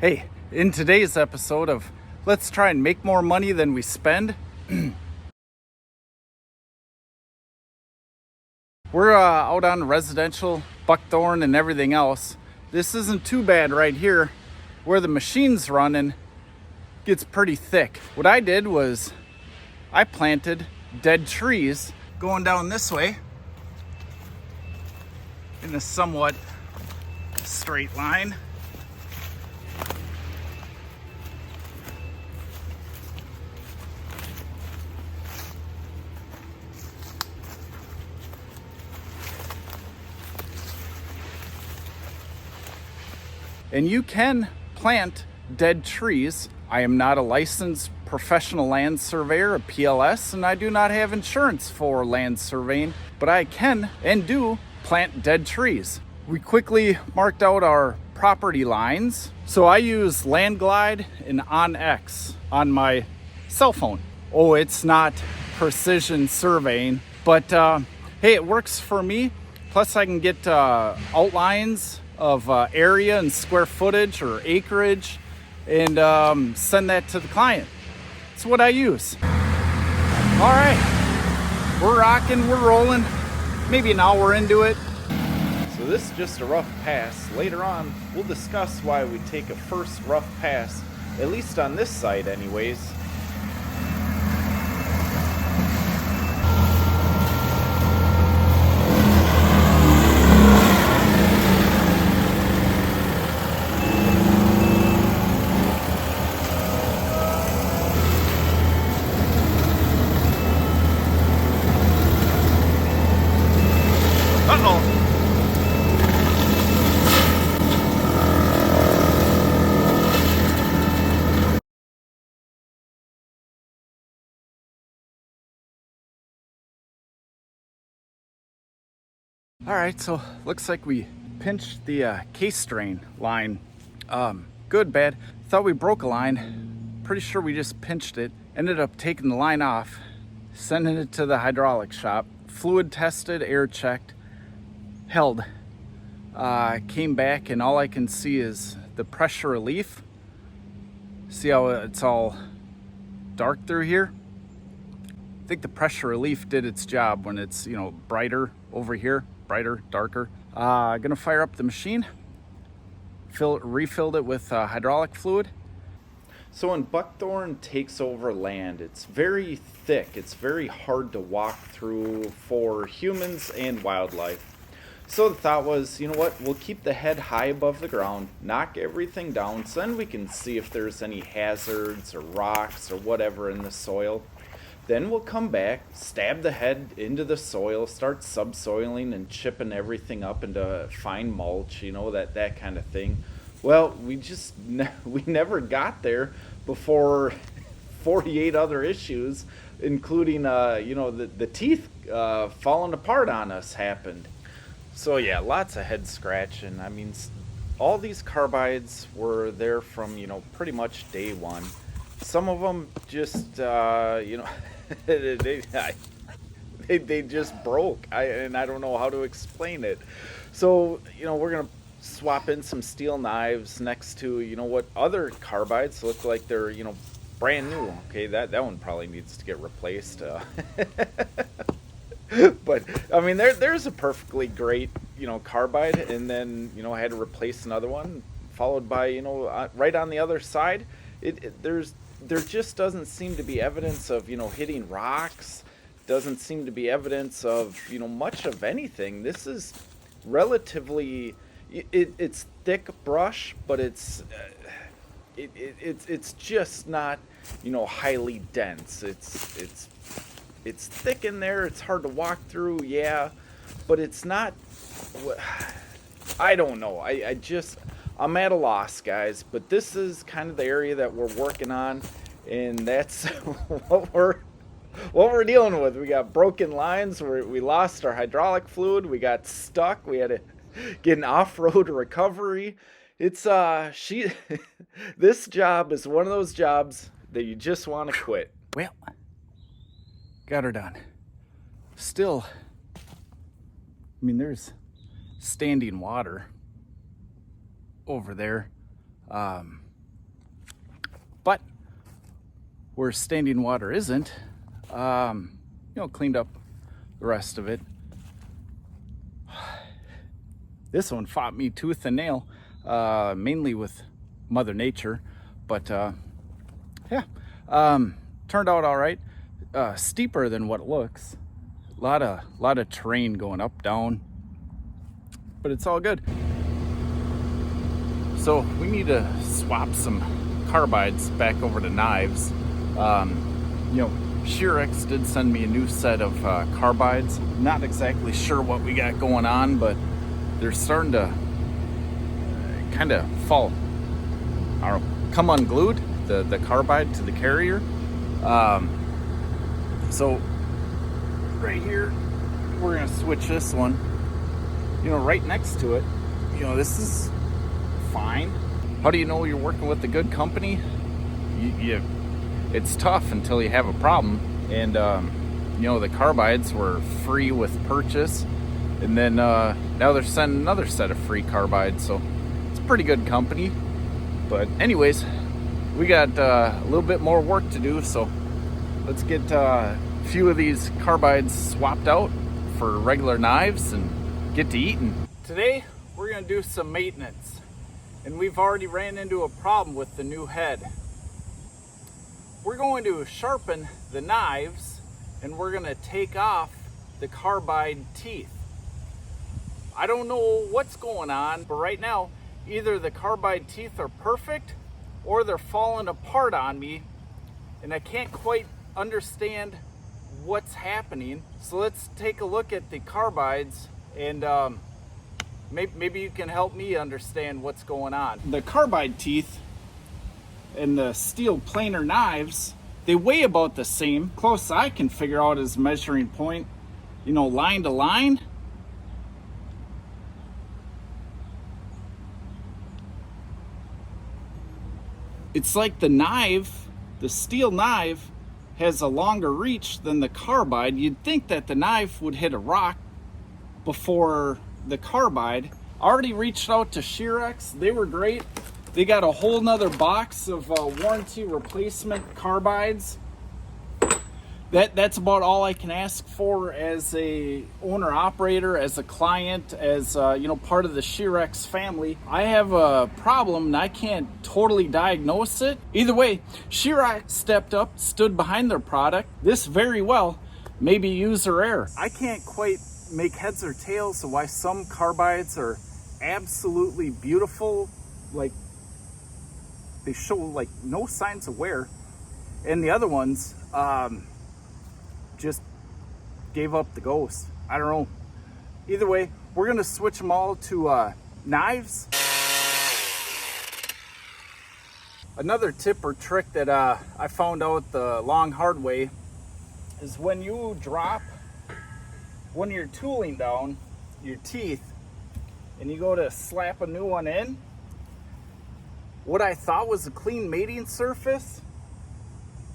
Hey, in today's episode of Let's Try and Make More Money Than We Spend, we're out on residential, Buckthorn and everything else. This isn't too bad right here. Where the machine's running gets pretty thick. What I did was I planted dead trees going down this way in a somewhat straight line. And you can plant dead trees. I am not a licensed professional land surveyor, a PLS, and I do not have insurance for land surveying, but I can and do plant dead trees. We quickly marked out our property lines. So I use LandGlide and OnX on my cell phone. Oh, it's not precision surveying, but hey, it works for me. Plus I can get outlines of area and square footage or acreage and send that to the client. That's what I use. All right, we're rocking, we're rolling, maybe an hour into it. So this is just a rough pass. Later on, we'll discuss why we take a first rough pass, at least on this side anyways. All right, so looks like we pinched the case drain line. Good, bad. Thought we broke a line. Pretty sure we just pinched it. Ended up taking the line off, sending it to the hydraulic shop. Fluid tested, air checked, held. Came back and all I can see is the pressure relief. See how it's all dark through here? I think the pressure relief did its job when it's, brighter over here. Brighter, darker. Gonna fire up the machine, refilled it with hydraulic fluid. So when buckthorn takes over land, it's very thick. It's very hard to walk through for humans and wildlife. So the thought was, you know what, we'll keep the head high above the ground, knock everything down, so then we can see if there's any hazards or rocks or whatever in the soil. Then we'll come back, stab the head into the soil, start subsoiling and chipping everything up into fine mulch, that kind of thing. Well, we never got there before 48 other issues, including, the teeth falling apart on us happened. So yeah, lots of head scratching. I mean, all these carbides were there from, pretty much day one. Some of them just, they just broke. And I don't know how to explain it. So, we're going to swap in some steel knives next to, what other carbides look like they're, brand new. Okay, that one probably needs to get replaced. But, I mean, there's a perfectly great, carbide. And then, I had to replace another one, followed by, right on the other side. There just doesn't seem to be evidence of, hitting rocks. Doesn't seem to be evidence of, much of anything. This is relatively, it's thick brush, but it's just not, highly dense. It's thick in there. It's hard to walk through, yeah, but it's not. I don't know. I'm at a loss, guys, but this is kind of the area that we're working on, and that's what we're dealing with. We got broken lines, we lost our hydraulic fluid, we got stuck, we had to get an off-road recovery. It's this job is one of those jobs that you just want to quit. Well, got her done. Still, I mean, there's standing water over there. where standing water isn't. Cleaned up the rest of it. This one fought me tooth and nail, mainly with Mother Nature, but turned out all right. Steeper than what it looks. A lot of terrain going up, down, but it's all good. So we need to swap some carbides back over to knives. Shearex did send me a new set of carbides. Not exactly sure what we got going on, but they're starting to kind of fall. I don't know, come unglued, the carbide to the carrier. So right here, we're gonna switch this one. Right next to it. This is fine. How do you know you're working with a good company? It's tough until you have a problem. And the carbides were free with purchase, and then now they're sending another set of free carbides, so it's a pretty good company. But anyways, we got a little bit more work to do, so let's get a few of these carbides swapped out for regular knives and get to eating. Today we're gonna do some maintenance, and we've already ran into a problem with the new head. We're going to sharpen the knives, and we're gonna take off the carbide teeth. I don't know what's going on, but right now either the carbide teeth are perfect or they're falling apart on me, and I can't quite understand what's happening. So let's take a look at the carbides, and maybe you can help me understand what's going on. The carbide teeth and the steel planer knives, they weigh about the same. Close I can figure out is measuring point, line to line. It's like the steel knife has a longer reach than the carbide. You'd think that the knife would hit a rock before the carbide. I already reached out to Shearex. They were great. They got a whole nother box of warranty replacement carbides. That's about all I can ask for as a owner operator, as a client, as part of the Shearex family. I have a problem and I can't totally diagnose it. Either way, Shearex stepped up, stood behind their product. This very well may be user error. I can't quite make heads or tails of why some carbides are absolutely beautiful, like they show like no signs of wear, and the other ones just gave up the ghost. I don't know. Either way, we're gonna switch them all to knives. Another tip or trick that I found out the long hard way is when you drop one of your tooling down, your teeth, and you go to slap a new one in, what I thought was a clean mating surface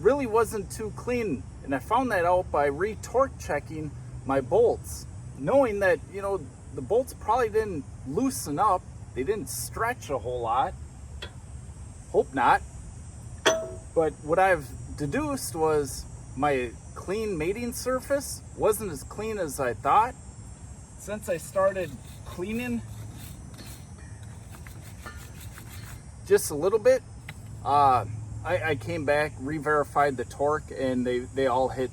really wasn't too clean. And I found that out by re-torque checking my bolts, knowing that, the bolts probably didn't loosen up. They didn't stretch a whole lot. Hope not. But what I've deduced was my clean mating surface wasn't as clean as I thought. Since I started cleaning just a little bit, I came back, re-verified the torque, and they all hit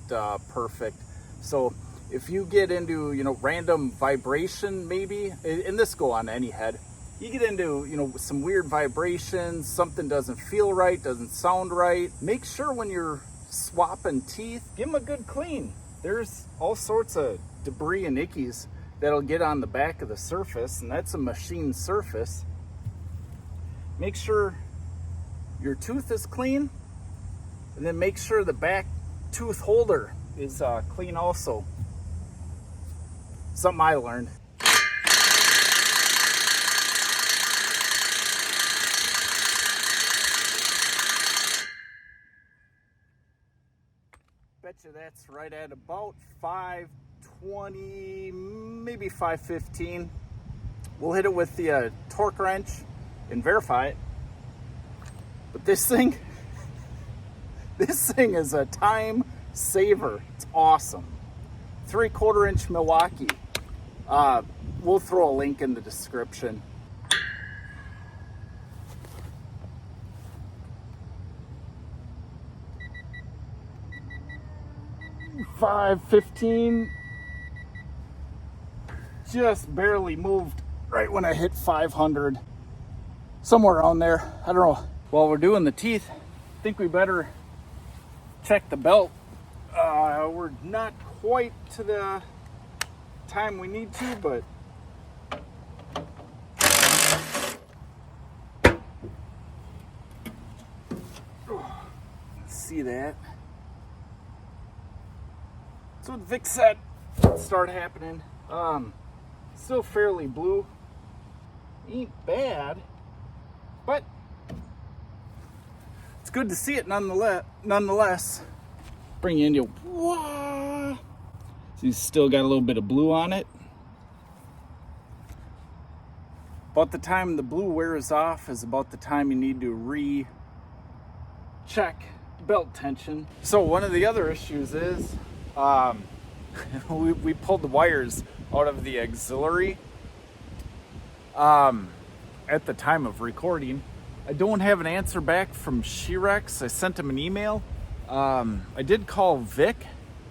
perfect. So if you get into random vibration, maybe, and this go on any head, you get into some weird vibrations, something doesn't feel right, doesn't sound right, make sure when you're swapping teeth, give them a good clean. There's all sorts of debris and ickies that'll get on the back of the surface, and that's a machine surface. Make sure your tooth is clean, and then make sure the back tooth holder is clean also. Something I learned. Bet you that's right at about 520, maybe 515. We'll hit it with the torque wrench and verify it. But this thing, This thing is a time saver. It's awesome. 3/4 inch Milwaukee. We'll throw a link in the description. $5.15. Just barely moved right when I hit 500. Somewhere around there. I don't know. While we're doing the teeth, I think we better check the belt. We're not quite to the time we need to, but see that. So what Vic said start happening. Still fairly blue. Ain't bad, but it's good to see it nonetheless. Bring you into whoa. So you still got a little bit of blue on it. About the time the blue wears off is about the time you need to re-check belt tension. So one of the other issues is we pulled the wires out of the auxiliary at the time of recording. I don't have an answer back from Shearex. I sent him an email. I did call Vic,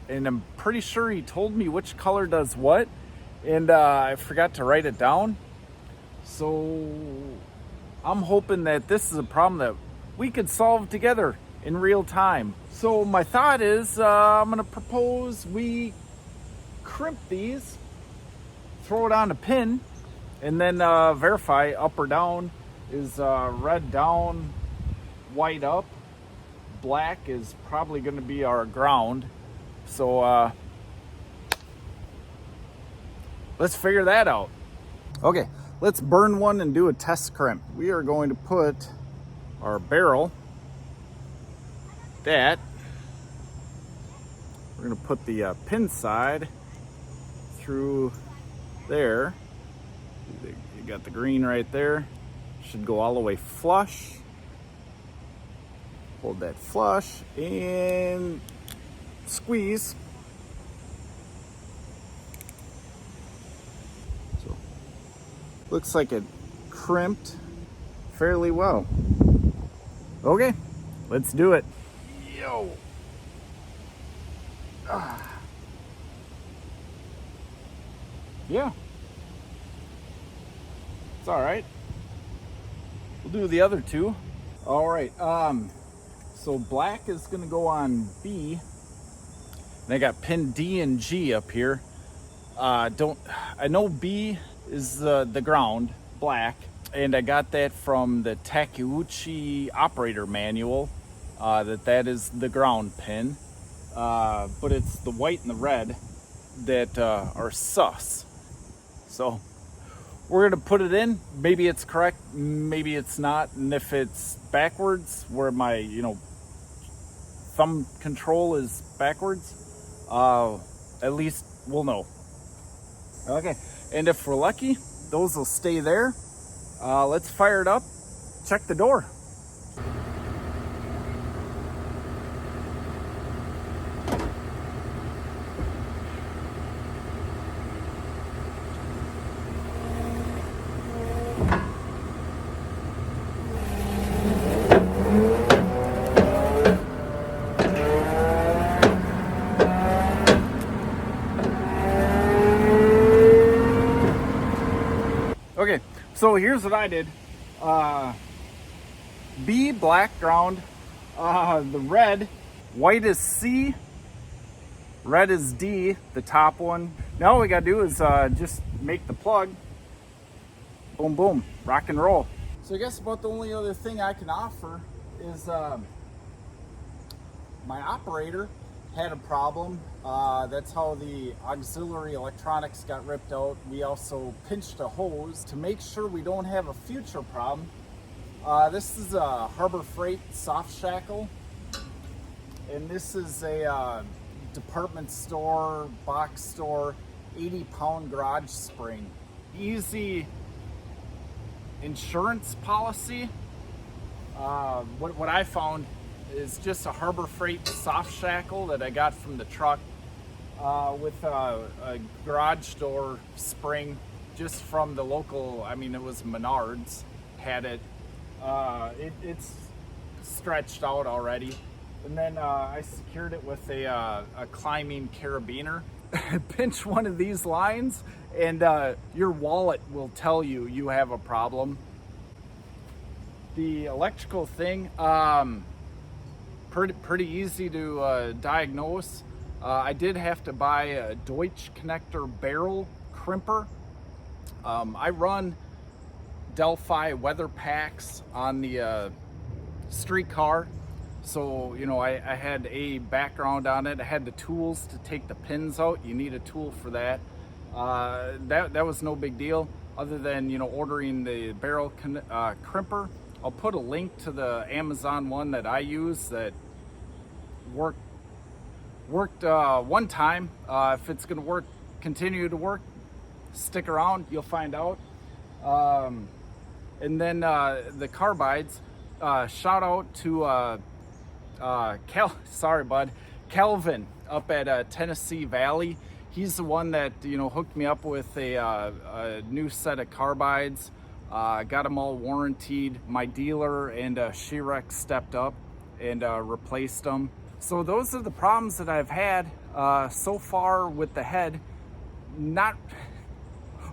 and I'm pretty sure he told me which color does what, and I forgot to write it down. So I'm hoping that this is a problem that we could solve together in real time. So my thought is I'm going to propose we crimp these, throw it on a pin, and then verify up or down. Is red down, white up. Black is probably going to be our ground. So let's figure that out. Okay, let's burn one and do a test crimp. We are going to put our barrel, we're going to put the pin side through there. You got the green right there. Should go all the way flush. Hold that flush and squeeze. So looks like it crimped fairly well. Okay, let's do it. Yo. Yeah. It's all right. We'll do the other two. All right. So black is going to go on B. And I got pin D and G up here. I know B is the ground, black, and I got that from the Takeuchi operator manual. That is the ground pin. But it's the white and the red that are sus. So we're gonna put it in. Maybe it's correct, maybe it's not. And if it's backwards, where my thumb control is backwards, at least we'll know. Okay, and if we're lucky, those will stay there. Let's fire it up, check the door. Okay, so here's what I did. B, black ground, the red, white is C, red is D, the top one. Now all we gotta do is just make the plug. Boom, boom, rock and roll. So I guess about the only other thing I can offer is my operator had a problem. That's how the auxiliary electronics got ripped out. We also pinched a hose to make sure we don't have a future problem. This is a Harbor Freight soft shackle, and this is a department store, box store, 80-pound garage spring. Easy insurance policy. What I found is just a Harbor Freight soft shackle that I got from the truck with a garage door spring just from the local, I mean, it was Menards, had it. It's stretched out already. And then I secured it with a climbing carabiner. Pinch one of these lines and your wallet will tell you you have a problem. The electrical thing, pretty easy to diagnose. I did have to buy a Deutsch connector barrel crimper. I run Delphi weather packs on the street car, so you know I had a background on it. I had the tools to take the pins out. You need a tool for that. That was no big deal, other than, you know, ordering the barrel crimper. I'll put a link to the Amazon one that I use that worked one time. If it's going to continue to work, stick around, you'll find out. And then the carbides, shout out to Calvin up at Tennessee Valley. He's the one that, you know, hooked me up with a new set of carbides. Got them all warranted. My dealer and Shearex stepped up and replaced them. So those are the problems that I've had so far with the head. Not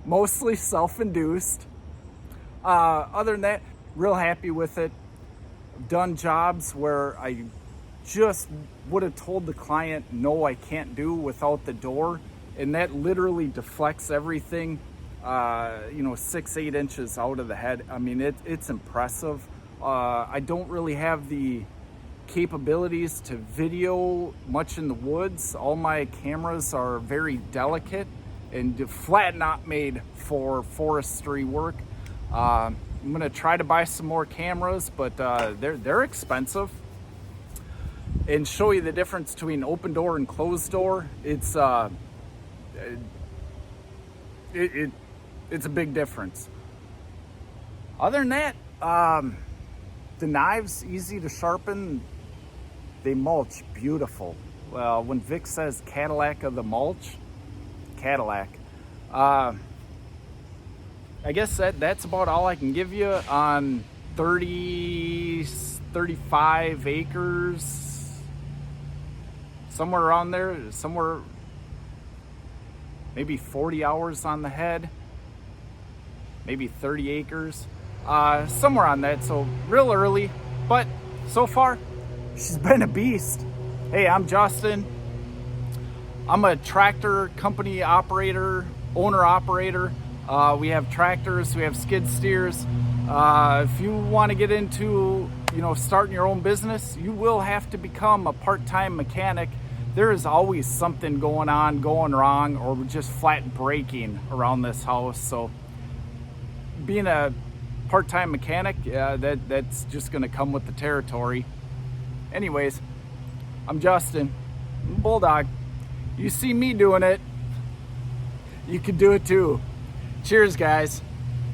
mostly self-induced. Other than that, real happy with it. I've done jobs where I just would have told the client, no, I can't do without the door. And that literally deflects everything, 6-8 inches out of the head. I mean, it's impressive. I don't really have the capabilities to video much in the woods. All my cameras are very delicate and flat not made for forestry work. I'm gonna try to buy some more cameras, but they're expensive. And show you the difference between open door and closed door. It's it's a big difference. Other than that, the knives, easy to sharpen. They mulch beautiful. Well, when Vic says Cadillac of the mulch, Cadillac. I guess that's about all I can give you on 35 acres. Somewhere around there, somewhere maybe 40 hours on the head, maybe 30 acres, somewhere on that. So real early, but so far she's been a beast. Hey, I'm Justin. I'm a tractor company operator, owner operator. We have tractors, we have skid steers. If you want to get into, starting your own business, you will have to become a part-time mechanic. There is always something going wrong, or just flat breaking around this house. So being a part-time mechanic, that's just going to come with the territory. Anyways, I'm Justin, Bulldog. You see me doing it, you can do it too. Cheers, guys.